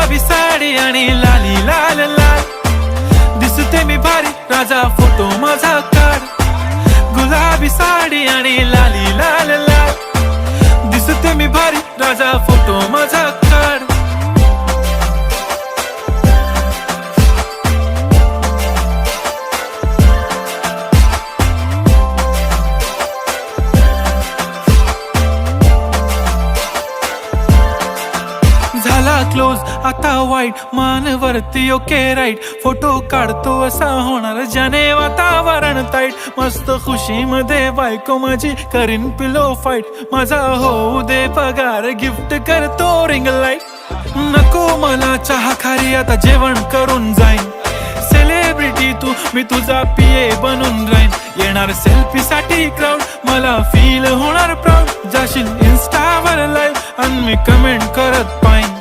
गुलाबी साडी आणि लाली लाल लाल, दिसते मी भारी राजा फोटो माझा काढ. गुलाबी साडी आणि लाली लाल लाल, दिसते मी भारी राजा फोटो माझा काढ. झाला क्लोज आता वाईट, मानवरती ओके राईट, फोटो काढतो असा होणार ज्याने वातावरण ताईट. मस्त खुशी मध्ये बायको माझी करीन पिलो फाईट, माझा होऊ दे पगार गिफ्ट करतो रिंग लाईट. नको मला चहा खारी आता जेवण करून जाईन, सेलिब्रिटी तू मी तुझा पिये बनून राहीन. येणार सेल्फी साठी क्राऊड, मला फील होणार प्राऊड, जाशील इन्स्टावर लाईव्ह आणि मी कमेंट करत पाईन.